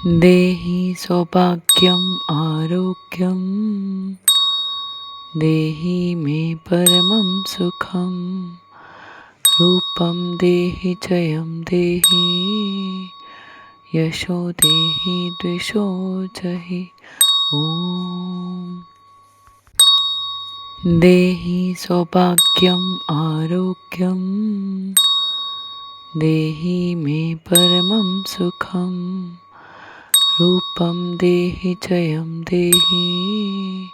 देहि सौभाग्यम आरोग्यम देहि मे परमं सुखम रूपम देहि जयम देहि यशो देहि द्वेषो जहि। ओम। देहि सौभाग्यम आरोग्यम देहि मे परमं सुखम रूपम देहि जयम देहि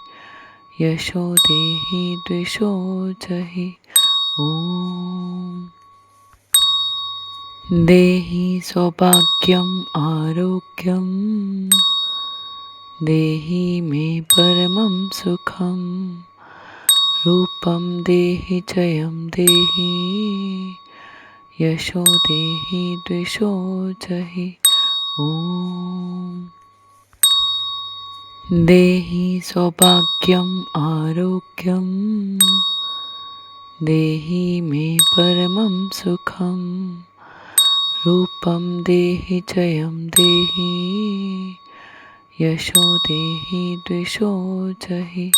यशो देहि द्वेषो जहि। ओम। देहि सौभाग्यम आरोग्यम देहि मे परमं सुखम रूपम देहि जयम देहि यशो देहि द्वेषो जहि। ओम। देहि सौभाग्यम आरोग्यम देहि मे परमं सुखम रूपम देहि जयम देहि यशो देहि द्वेषो जहि।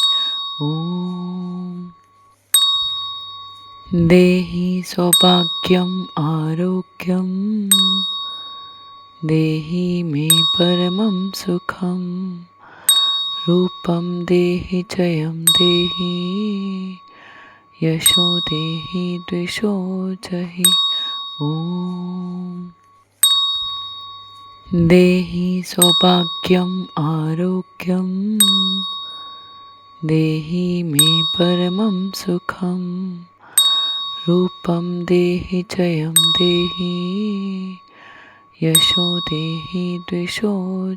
ओम। देहि सौभाग्यम आरोग्यम देहि मे परमं सुखम रूपम देहि जयम देहि यशो देहि द्वेषो जहि। ओम। देहि सौभाग्यम आरोग्यम देहि मे परमं सुखम रूपम देहि जयम देहि यशो देहि द्वेषो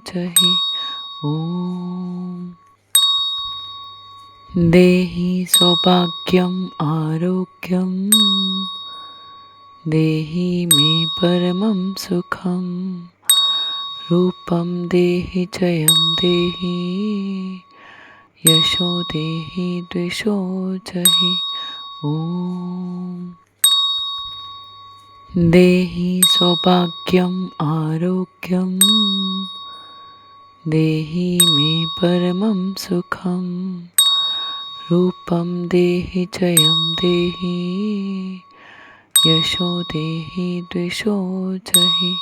जहि। ओम। देहि सौभाग्यम आरोग्यम देहि मे परमं सुखम रूपम देहि जयम देहि यशो देहि द्वेषो जहि। ओम। देहि सौभाग्यम आरोग्यम देहि मे परमं सुखम रूपम देहि जयम देहि यशो देहि द्वेषो जहि।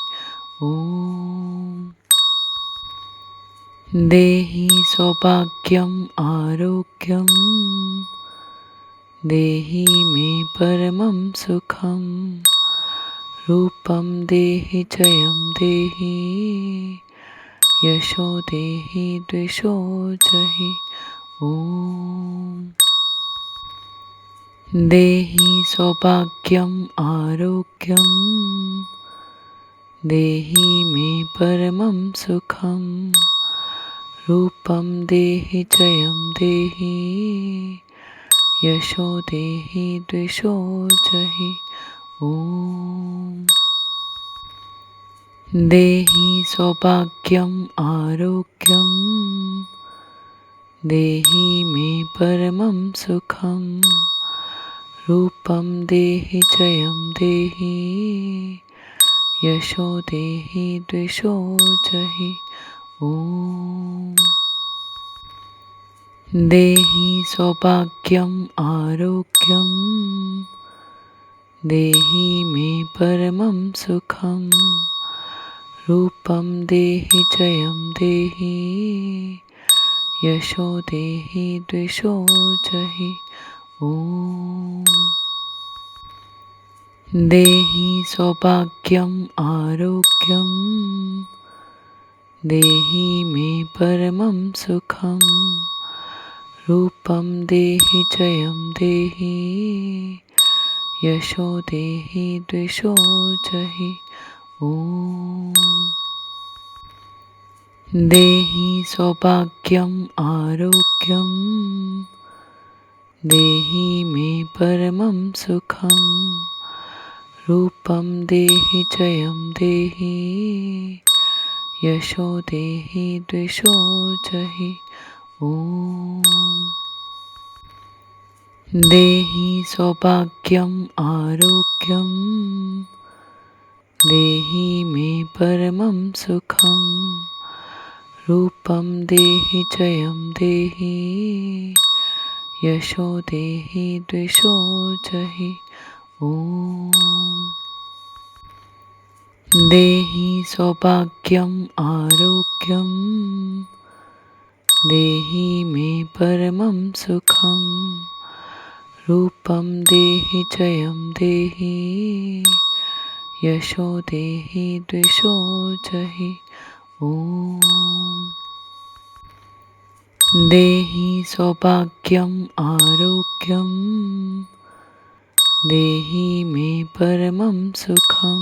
ओम। देहि सौभाग्यम आरोग्यम देहि मे परमं सुखम रूपम देहि जयम देहि यशो देहि द्वेषो जहि। ओम। देहि सौभाग्यम आरोग्यम देहि मे परमं सुखम रूपम देहि जयम देहि यशो देहि द्वेषो जहि। ओम। देहि सौभाग्यम आरोग्यम देहि मे परमं सुखम रूपम देहि जयम देहि यशो देहि द्वेषो जहि। ओम। देहि सौभाग्यम आरोग्यम देहि मे परमं सुखम रूपम देहि जयम देहि यशो देहि द्वेषो जहि। ओम। देहि सौभाग्यम आरोग्यम देहि मे परमं सुखम रूपम देहि जयम देहि यशो देहि द्वेषो जहि। ओम। देहि सौभाग्यम आरोग्यम देहि मे परमं सुखम रूपम देहि जयम देहि यशो देहि द्वेषो जहि। ओम। देहि सौभाग्यम आरोग्यम देहि मे परमं सुखम रूपं देहि जयं देहि यशो देहि द्वेषो जहि ॐ देहि सौभाग्यम् आरोग्यं देहि मे परमं सुखं रूपं देहि जयं देहि यशो देहि द्वेषो जहि ॐ देहि सौभाग्यम् आरोग्यं देहि मे परमं सुखं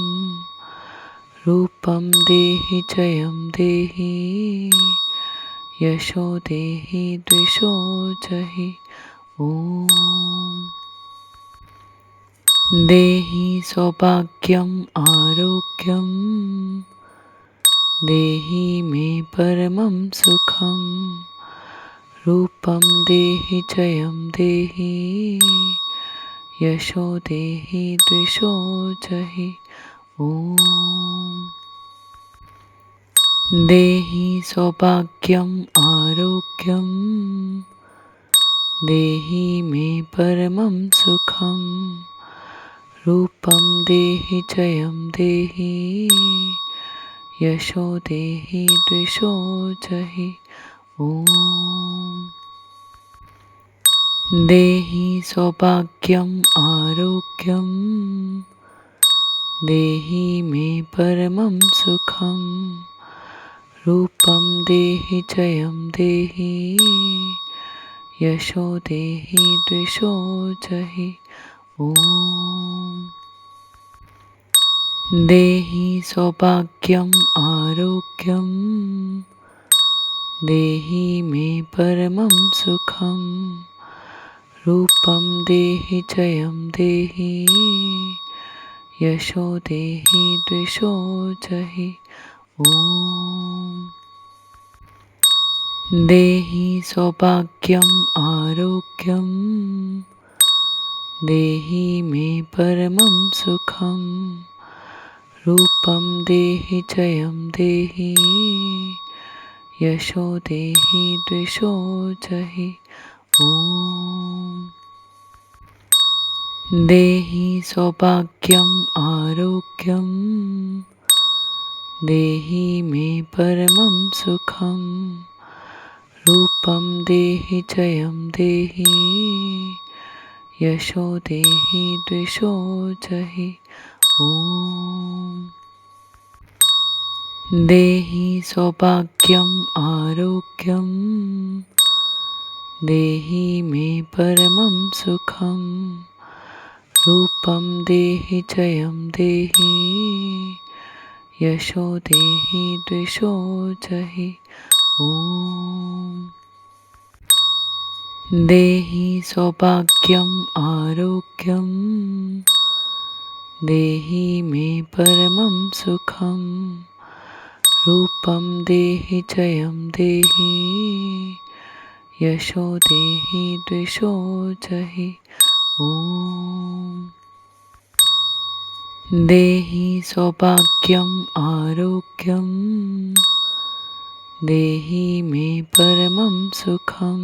रूपं देहि जयं देहि यशो देहि द्वेषो जहि ॐ देहि सौभाग्यम् आरोग्यं देहि मे परमं सुखं रूपं देहि जयं देहि यशो देहि द्वेषो जहि ॐ देहि सौभाग्यम् आरोग्यं देहि मे परमं सुखं रूपं देहि जयं देहि यशो देहि द्वेषो जहि ॐ देहि सौभाग्यम् आरोग्यं देहि मे परमं सुखं रूपं देहि जयं देहि यशो देहि द्वेषो जहि ॐ देहि सौभाग्यम् आरोग्यं देहि मे परमं सुखं रूपं देहि जयं देहि यशो देहि द्वेषो जहि ॐ देहि सौभाग्यम् आरोग्यं देहि मे परमं सुखं रूपं देहि जयं देहि यशो देहि द्वेषो जहि ॐ देहि सौभाग्यम् आरोग्यं देहि मे परमं सुखं रूपं देहि जयं देहि यशो देहि द्वेषो जहि ॐ देहि सौभाग्यम् आरोग्यं देहि मे परमं सुखं रूपं देहि जयं देहि यशो देहि द्वेषो जहि ॐ देहि सौभाग्यम् आरोग्यं देहि मे परमं सुखं रूपं देहि जयं देहि यशो देहि द्वेषो जहि ॐ देहि सौभाग्यम् आरोग्यं देहि मे परमं सुखं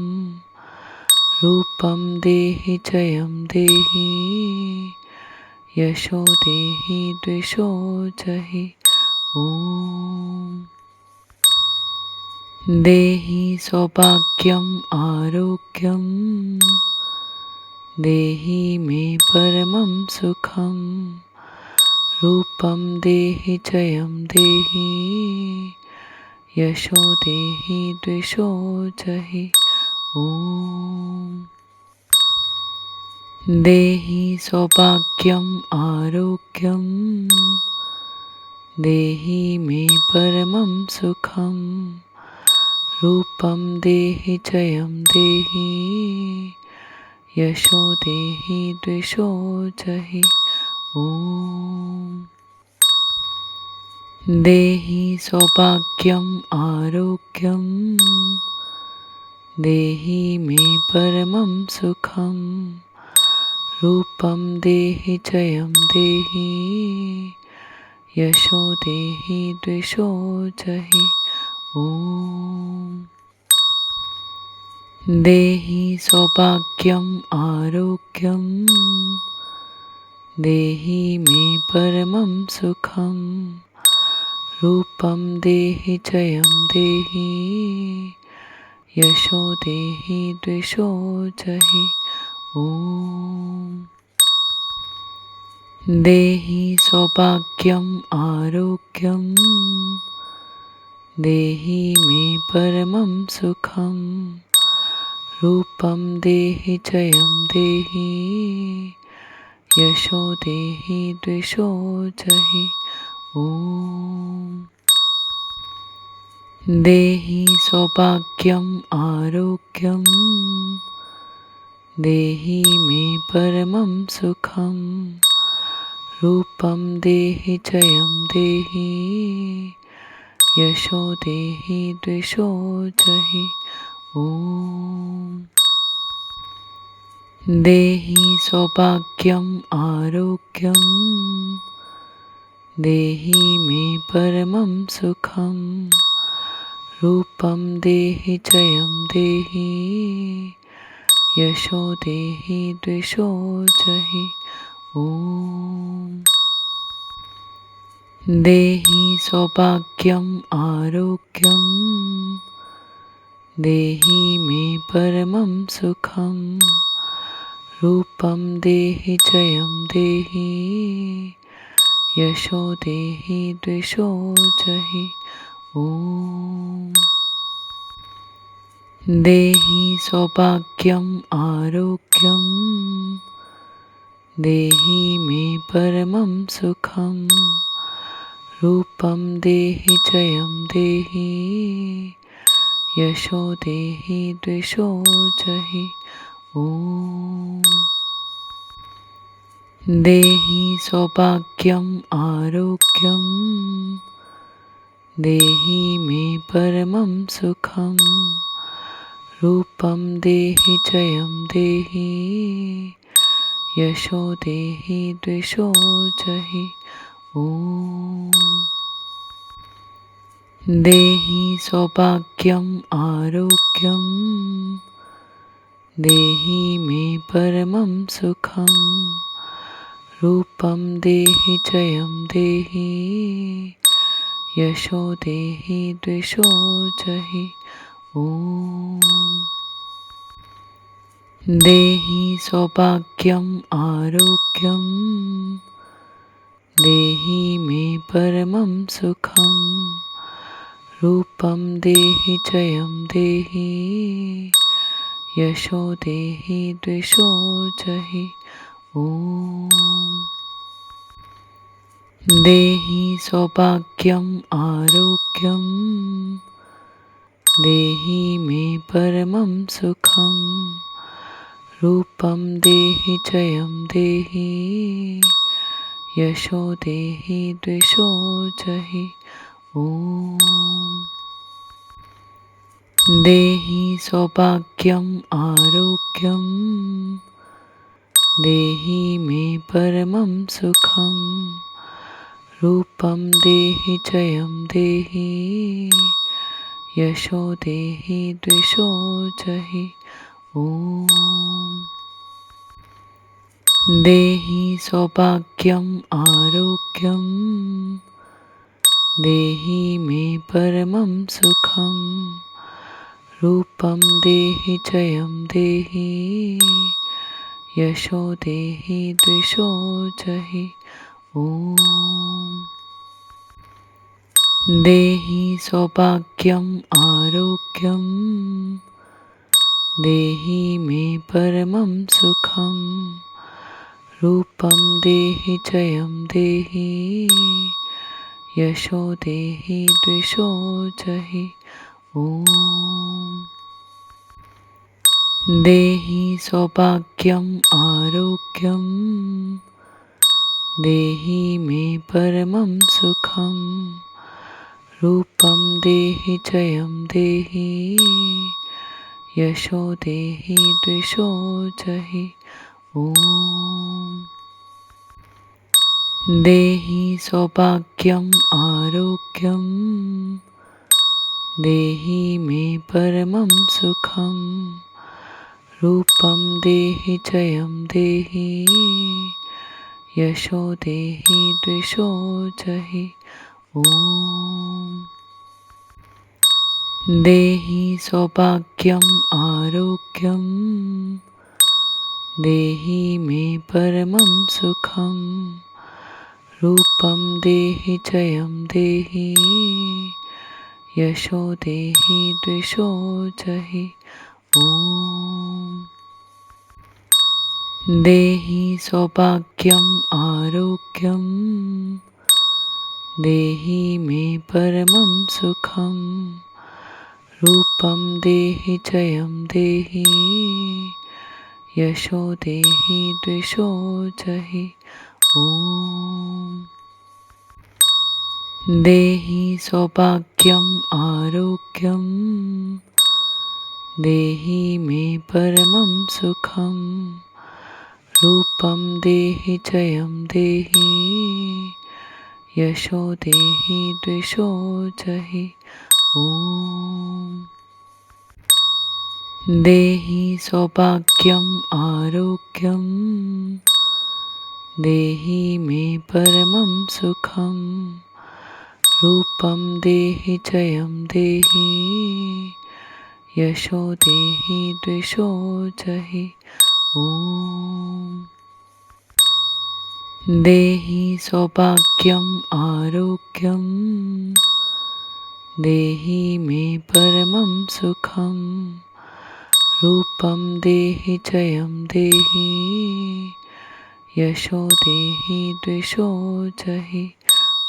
रूपं देहि जयं देहि यशो देहि द्वेषो जहि ॐ देहि सौभाग्यम् आरोग्यं देहि मे परमं सुखं रूपं देहि जयं देहि यशो देहि द्वेषो जहि ॐ देहि सौभाग्यम् आरोग्यं देहि मे परमं सुखं रूपं देहि जयं देहि यशो देहि द्वेषो जहि ॐ देहि सौभाग्यम् आरोग्यं देहि मे परमं सुखं रूपं देहि जयं देहि यशो देहि द्वेषो जहि ॐ देहि सौभाग्यम् आरोग्यम् देहि मे परमं सुखं रूपं देहि जयं देहि यशो देहि द्वेषो जहि ॐ देहि सौभाग्यम् आरोग्यम् देहि मे परमं सुखं रूपं देहि जयं देहि यशो देहि द्वेषो जहि ॐ देहि सौभाग्यम् आरोग्यम् देहि मे परमं सुखं रूपं देहि जयं देहि यशो देहि द्वेषो जहि ॐ देहि सौभाग्यम् आरोग्यम् देहि मे परमं सुखं रूपं देहि जयं देहि यशो देहि द्वेषो जहि ॐ देहि सौभाग्यम् आरोग्यम् देहि मे परमं सुखं रूपं देहि जयं देहि यशो देहि द्वेषो जहि ॐ देहि सौभाग्यम् आरोग्यम् देहि मे परमं सुखं रूपं देहि जयं देहि यशो देहि द्वेषो जहि ॐ देहि सौभाग्यम् आरोग्यम् देहि मे परमं सुखं रूपं देहि जयं देहि यशो देहि द्वेषो जहि ॐ देहि सौभाग्यम् आरोग्यम् देहि मे परमं सुखं रूपं देहि जयं देहि यशो देहि द्वेषो जहि ॐ देहि सौभाग्यम् आरोग्यम् देहि मे परमं सुखं रूपं देहि जयं देहि यशो देहि द्वेषो जहि ॐ देहि सौभाग्यम् आरोग्यम् देहि मे परमं सुखं रूपं देहि जयं देहि यशो देहि द्वेषो जहि ॐ देहि सौभाग्यम् आरोग्यम् देहि मे परमं सुखं रूपं देहि जयं देहि यशो देहि द्वेषो जहि ॐ देहि सौभाग्यम् आरोग्यम् देहि मे परमं सुखं रूपं देहि जयं देहि यशो देहि द्वेषो जहि ॐ देहि सौभाग्यम् आरोग्यम् देहि मे परमं सुखं रूपं देहि जयं देहि यशो देहि द्वेषो जहि ॐ देहि सौभाग्यम् आरोग्यम् देहि मे परमं सुखं रूपं देहि जयं देहि यशो देहि द्वेषो जहि ॐ देहि सौभाग्यम् आरोग्यम् देहि मे परमं सुखं रूपं देहि जयं देहि यशो देहि द्वेषो जहि ॐ देहि सौभाग्यम् आरोग्यं देहि मे परमं सुखं रूपं देहि जयं देहि यशो देहि द्वेषो जहि ॐ देहि सौभाग्यम् आरोग्यं देहि मे परमं सुखं रूपं देहि जयं देहि यशो देहि द्वेषो जहि ॐ देहि सौभाग्यम् आरोग्यं देहि मे परमं सुखं रूपं देहि जयं देहि यशो देहि द्वेषो जहि ॐ देहि सौभाग्यम् आरोग्यं देहि मे परमं सुखं रूपं देहि जयं देहि यशो देहि द्वेषो जहि ॐ देहि सौभाग्यम् आरोग्यं देहि मे परमं सुखं रूपं देहि जयं देहि यशो देहि द्वेषो जहि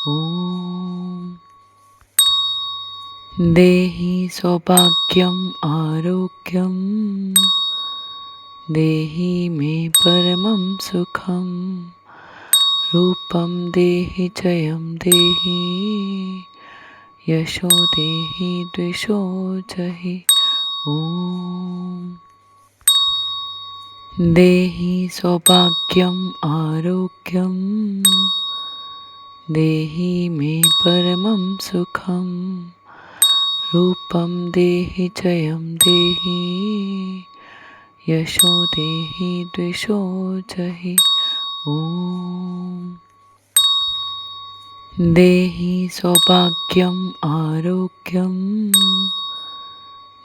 ॐ देहि सौभाग्यम् आरोग्यं देहि मे परमं सुखं रूपं देहि जयं देहि यशो देहि द्वेषो जहि ॐ देहि सौभाग्यम् आरोग्यं देहि मे परमं सुखं रूपं देहि जयं देहि यशो देहि द्वेषो जहि ॐ देहि सौभाग्यम् आरोग्यं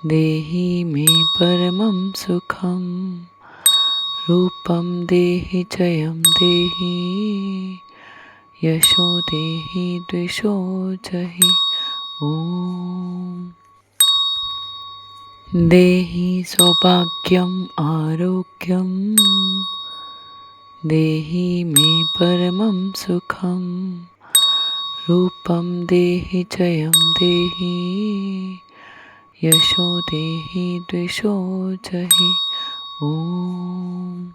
देहि मे परमं सुखं रूपं देहि जयं देहि यशो देहि द्वेषो जहि ॐ देहि सौभाग्यम् आरोग्यं देहि मे परमं सुखं रूपं देहि जयं देहि यशो देहि द्वेषो जहि ॐ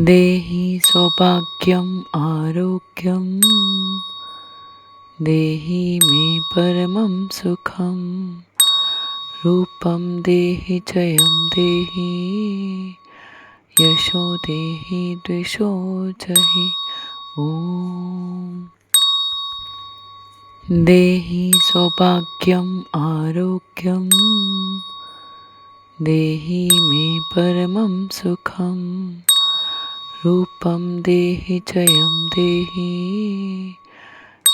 देहि सौभाग्यम् आरोग्यं देहि मे परमं सुखं रूपं देहि जयं देहि यशो देहि द्वेषो जहि ॐ देहि सौभाग्यम् आरोग्यं देहि मे परमं सुखं रूपं देहि जयं देहि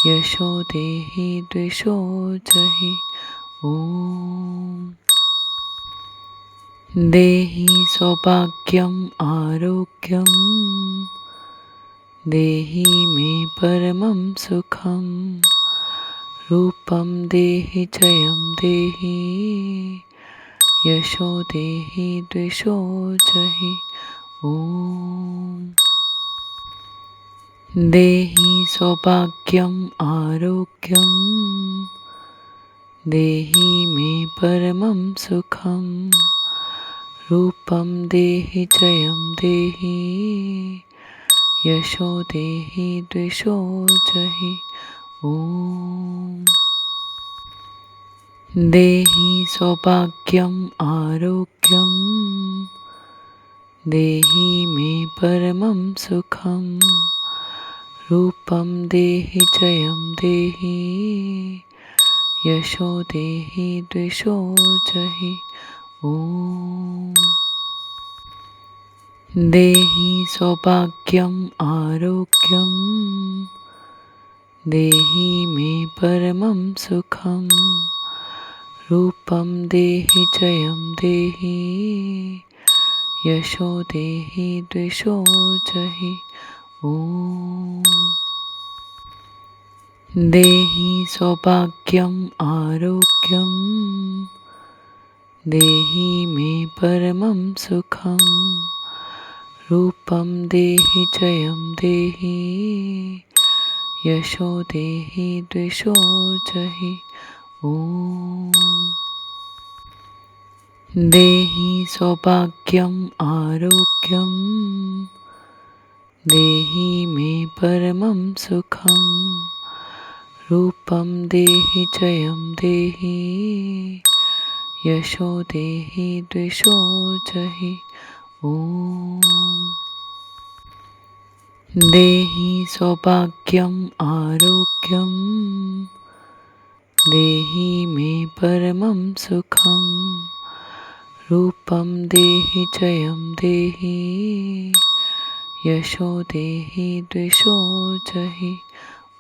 यशो देहि द्वेषो जहि ॐ देहि सौभाग्यम् आरोग्यं देहि मे परमं सुखं रूपं देहि जयं देहि यशो देहि द्वेषो जहि ॐ देहि सौभाग्यम् आरोग्यं देहि मे परमं सुखं रूपं देहि जयं देहि यशो देहि द्वेषो जहि ॐ देहि सौभाग्यम् आरोग्यं देहि मे परमं सुखं रूपं देहि जयं देहि यशो देहि द्विषो जहि ॐ देहि सौभाग्यम् आरोग्यम् देहि मे परमं सुखं रूपं देहि जयं देहि यशो देहि द्विषो जहि ॐ देहि सौभाग्यम् आरोग्यम् देहि मे परमं सुखं रूपं देहि जयं देहि यशो देहि द्विषो जहि ॐ देहि सौभाग्यम् आरोग्यम् देहि मे परमं सुखं रूपं देहि जयं देहि यशो देहि द्विषो जहि ॐ देहि सौभाग्यम् आरोग्यम् देहि मे परमं सुखं रूपं देहि जयं देहि यशो देहि द्विषो जहि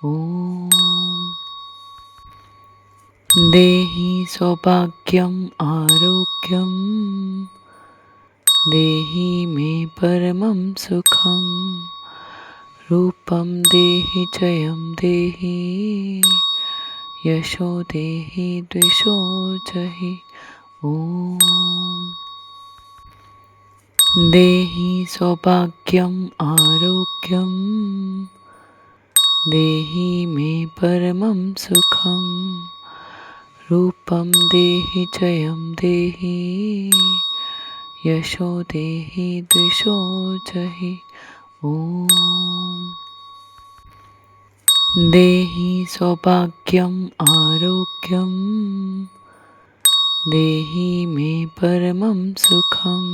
ॐ देहि सौभाग्यम् आरोग्यम् देहि मे परमं सुखं रूपं देहि जयं देहि यशो देहि द्विषो जहि ॐ देहि सौभाग्यम् आरोग्यम् देहि मे परमं सुखं रूपं देहि जयं देहि यशो देहि द्विषो जहि ॐ देहि सौभाग्यम् आरोग्यम् देहि मे परमं सुखं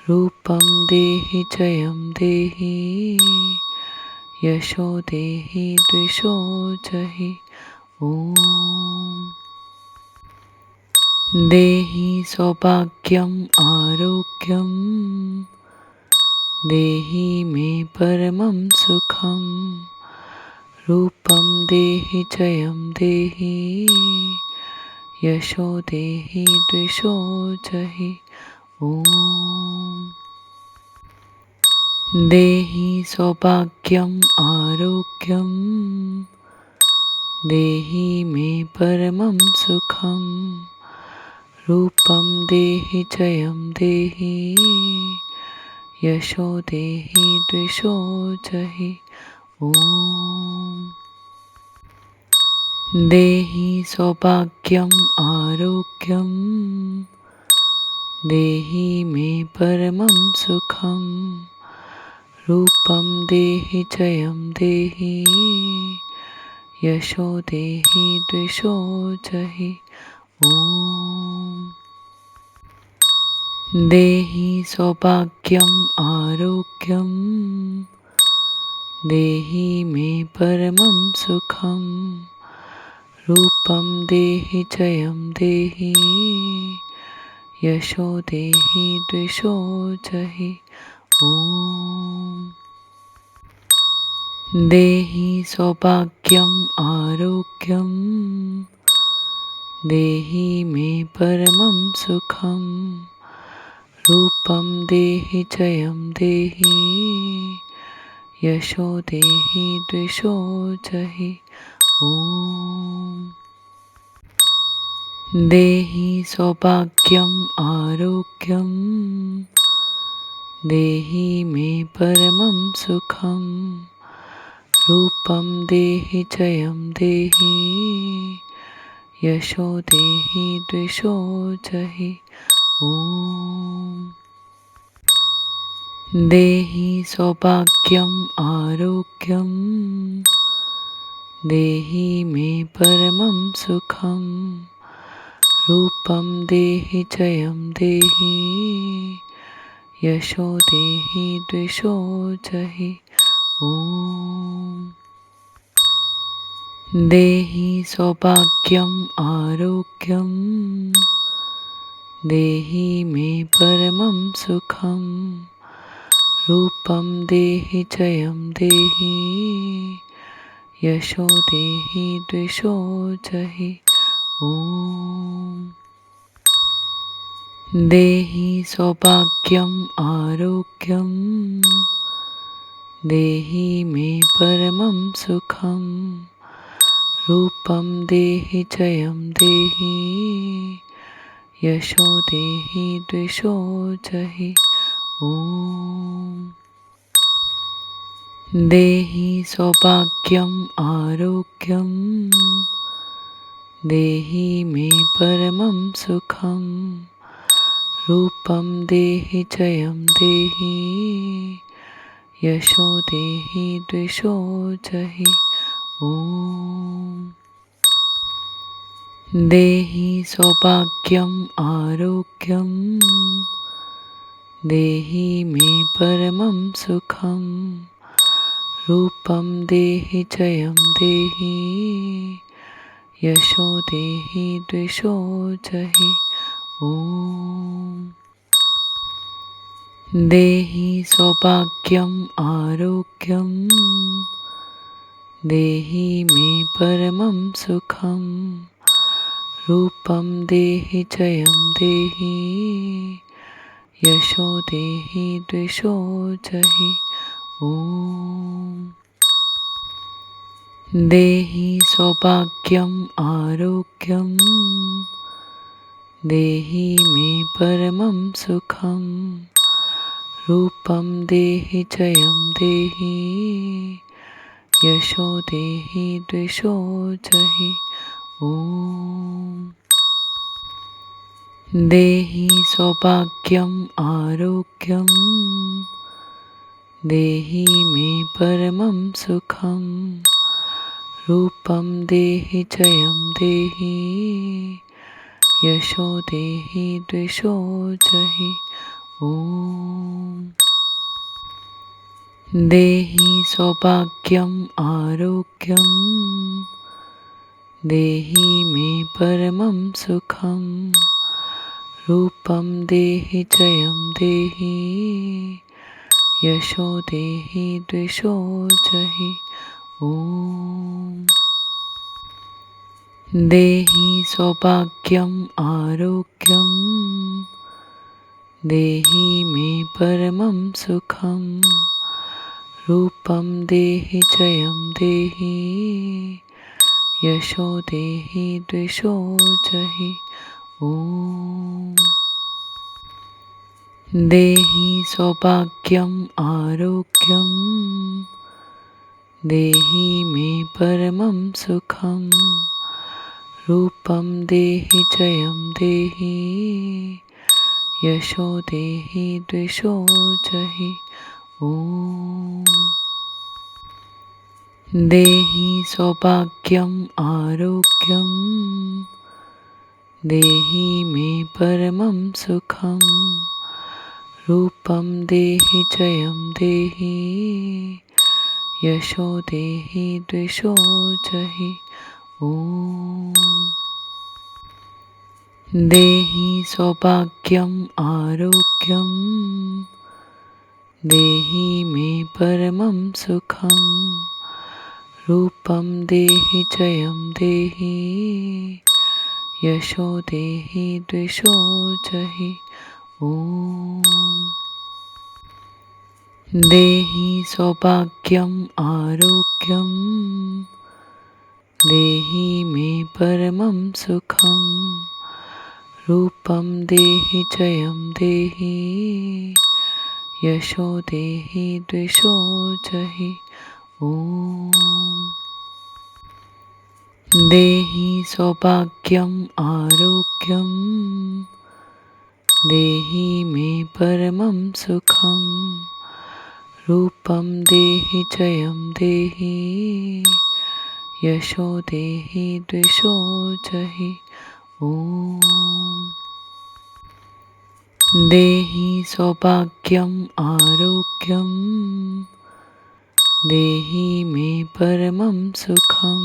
रूपं देहि जयं देहि यशो देहि द्विषो जहि ॐ देहि सौभाग्यम् आरोग्यम् देहि मे परमं सुखं रूपं देहि जयं देहि यशो देहि द्विषो जहि ॐ देहि सौभाग्यम् आरोग्यम् देहि मे परमं सुखं रूपं देहि जयं देहि यशो देहि द्विषो जहि ॐ देहि सौभाग्यम् आरोग्यम् देहि मे परमं सुखं रूपं देहि जयं देहि यशो देहि द्विषो जहि ॐ देहि सौभाग्यम् आरोग्यम् देहि मे परमं सुखं रूपं देहि जयं देहि यशो देहि द्विषो जहि ॐ देहि सौभाग्यम् आरोग्यम् देहि मे परमं सुखं रूपं देहि जयं देहि यशो देहि द्विषो जहि ॐ देहि सौभाग्यम् आरोग्यम् देहि मे परमं सुखं रूपं देहि जयं देहि यशो देहि द्विषो जहि ॐ देहि सौभाग्यम् आरोग्यम् देहि मे परमं सुखं रूपं देहि जयं देहि यशो देहि द्विषो जहि ॐ देहि सौभाग्यम आरोग्यम देहि मे परमं सुखम रूपम देहि जयम देहि यशो देहि द्वेषो जहि ओम। देहि सौभाग्यम आरोग्यम देहि मे परमं सुखम रूपम देहि जयम देहि यशो देहि द्वेषो जहि ओम। देहि सौभाग्यम आरोग्यम देहि मे परमं सुखम रूपम देहि जयम देहि यशो देहि द्वेषो जहि ओम। देहि सौभाग्यम आरोग्यम देहि मे परमं सुखम रूपम देहि जयम देहि यशो देहि द्वेषो जहि ओम। देहि सौभाग्यम आरोग्यम देहि मे परमं सुखम रूपम देहि जयम देहि यशो देहि द्वेषो जहि ओम। देहि सौभाग्यम आरोग्यम देहि मे परमं सुखम रूपम देहि जयम देहि यशो देहि द्वेषो जहि ओम। देहि सौभाग्यम आरोग्यम देहि मे परमं सुखम रूपम देहि जयम देहि यशो देहि द्वेषो जहि ओम। देहि सौभाग्यम आरोग्यम देहि मे परमं सुखम रूपम देहि जयम देहि यशो देहि द्वेषो जहि ओम। देहि सौभाग्यम आरोग्यम देहि मे परमं सुखम रूपम देहि जयम देहि यशो देहि द्वेषो जहि ओम। देहि सौभाग्यम आरोग्यम देहि मे परमं सुखम रूपम देहि जयम देहि यशो देहि द्वेषो जहि ओम। देहि सौभाग्यम आरोग्यम देहि मे परमं सुखम रूपम देहि जयम देहि यशो देहि द्वेषो जहि ओम। देहि सौभाग्यम आरोग्यम देहि मे परमं सुखम रूपम देहि जयम देहि यशो देहि द्वेषो जहि ओम। देहि सौभाग्यम आरोग्यम देहि मे परमं सुखम रूपम देहि जयम देहि यशो देहि द्वेषो जहि ओम। देहि सौभाग्यम आरोग्यम देहि मे परमं सुखम रूपम देहि जयम देहि यशो देहि द्वेषो जहि ओम। देहि सौभाग्यम आरोग्यम देहि मे परमं सुखम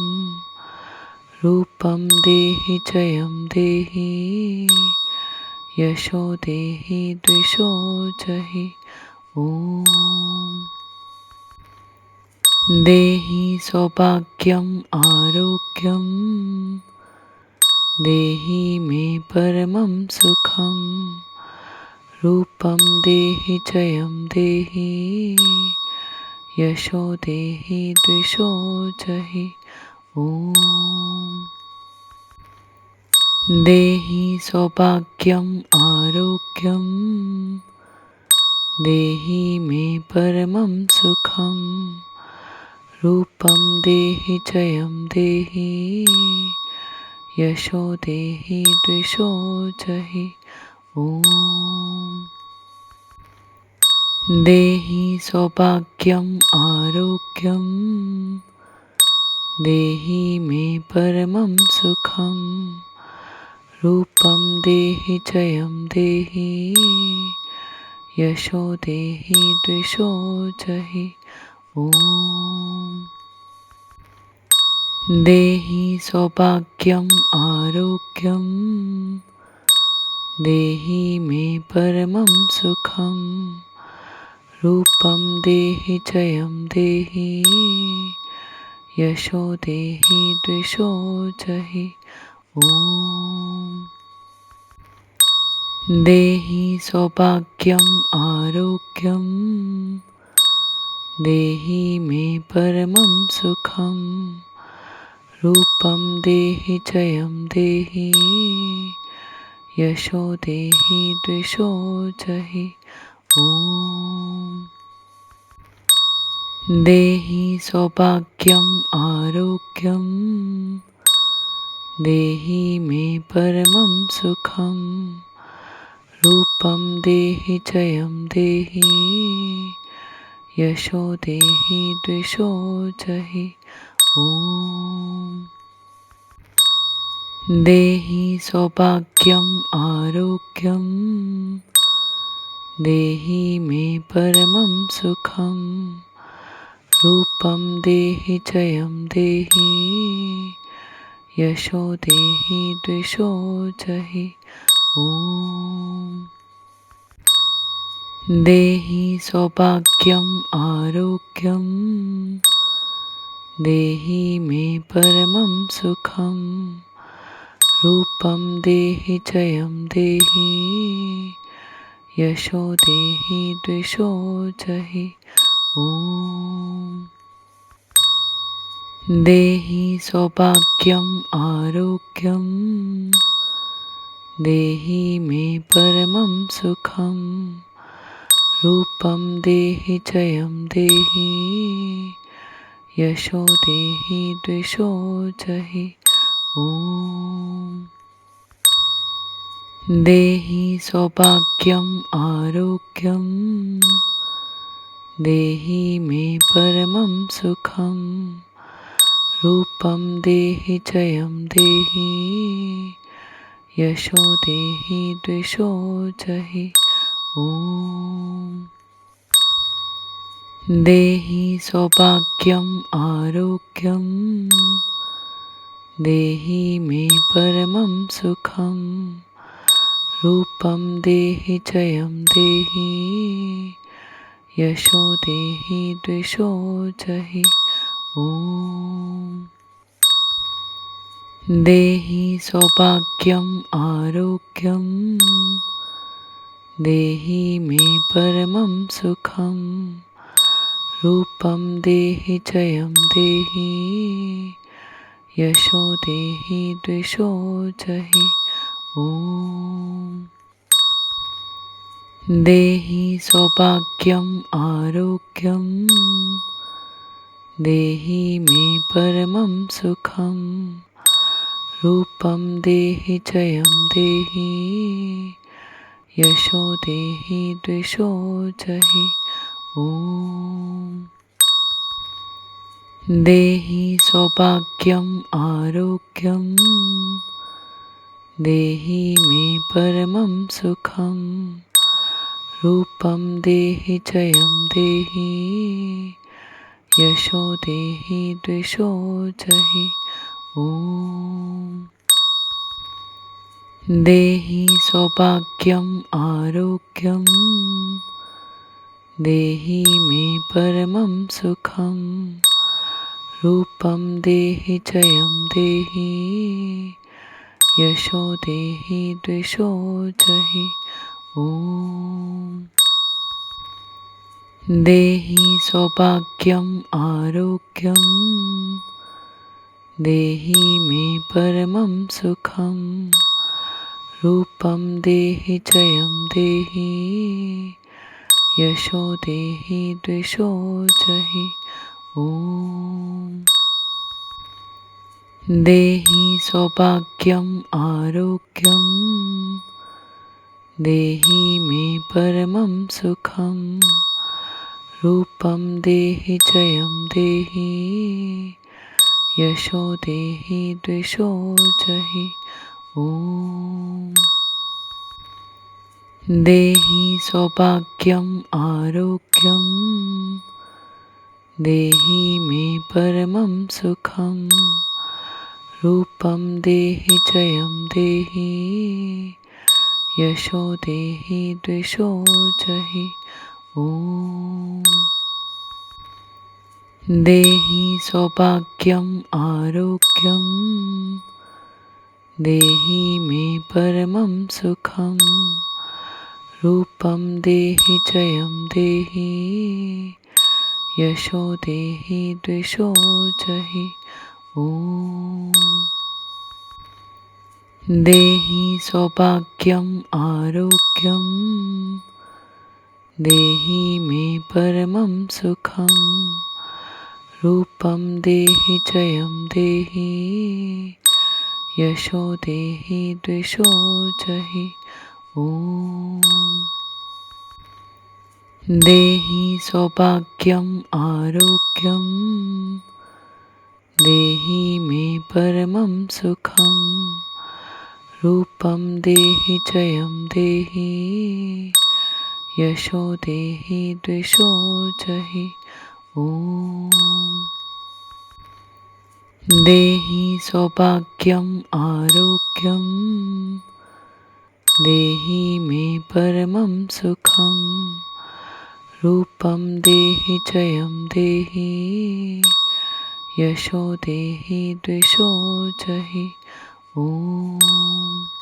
रूपं देहि जयं देहि यशो देहि द्विषो जहि ॐ देहि सौभाग्यम् आरोग्यं देहि मे परमं सुखं रूपं देहि जयं देहि यशो देहि द्विषो जहि ॐ देहि सौभाग्यम् आरोग्यं देहि मे परमं सुखं रूपं देहि जयं देहि यशो देहि द्विषो जहि ॐ देहि सौभाग्यम् आरोग्यं देहि मे परमं सुखं रूपं देहि जयं देहि यशो देहि द्विषो जहि ॐ देहि सौभाग्यम् आरोग्यं देहि मे परमं सुखं रूपं देहि जयं देहि यशो देहि द्विषो जहि ॐ देहि सौभाग्यम् आरोग्यं देहि मे परमं सुखं रूपं देहि जयं देहि यशो देहि द्विषो जहि ॐ देहि सौभाग्यम् आरोग्यं देहि मे परमं सुखं रूपं देहि जयं देहि यशो देहि द्विषो जहि ॐ देहि सौभाग्यम् आरोग्यं देहि मे परमं सुखं रूपं देहि जयं देहि यशो देहि द्विषो जहि ॐ देहि सौभाग्यम् आरोग्यं देहि मे परमं सुखं रूपं देहि जयं देहि यशो देहि द्विषो जहि ॐ देहि सौभाग्यम् आरोग्यं देहि मे परमं सुखं रूपं देहि जयं देहि यशो देहि द्विषो जहि ॐ देहि सौभाग्यम् आरोग्यं देहि मे परमं सुखं रूपं देहि जयं देहि यशो देहि द्विषो जहि ॐ देहि सौभाग्यम् आरोग्यं देहि मे परमं सुखं रूपं देहि जयं देहि यशो देहि द्विषो जहि ॐ देहि सौभाग्यम् आरोग्यं देहि मे परमं सुखं रूपं देहि जयं देहि यशो देहि द्विषो जहि ॐ देहि सौभाग्यम् आरोग्यं देहि मे परमं सुखं रूपं देहि जयं देहि यशो देहि द्विषो जहि ॐ देहि सौभाग्यम् आरोग्यं देहि मे परमं सुखं रूपं देहि जयं देहि यशो देहि द्विषो जहि ॐ देहि सौभाग्यम् आरोग्यं देहि मे परमं सुखं रूपं देहि जयं देहि यशो देहि द्वेषो जहि ॐ देहि सौभाग्यम् आरोग्यं देहि मे परमं सुखं रूपं देहि जयं देहि यशो देहि द्वेषो जहि ॐ देहि सौभाग्यम् आरोग्यं देहि मे परमं सुखं रूपं देहि जयं देहि यशो देहि द्वेषो जहि ॐ देहि सौभाग्यम् आरोग्यं देहि मे परमं सुखं रूपं देहि जयं देहि यशो देहि द्वेषो जहि ॐ देहि सौभाग्यम् आरोग्यं देहि मे परमं सुखं रूपं देहि जयं देहि यशो देहि द्वेषो जहि ॐ देहि सौभाग्यम् आरोग्यं देहि मे परमं सुखं रूपं देहि जयं देहि यशो देहि द्वेषो जहि ॐ देहि सौभाग्यम् आरोग्यं देहि मे परमं सुखं रूपं देहि जयं देहि यशो देहि द्वेषो जहि ॐ देहि सौभाग्यम् आरोग्यं देहि मे परमं सुखं रूपं देहि जयं देहि यशो देहि द्वेषो जहि ॐ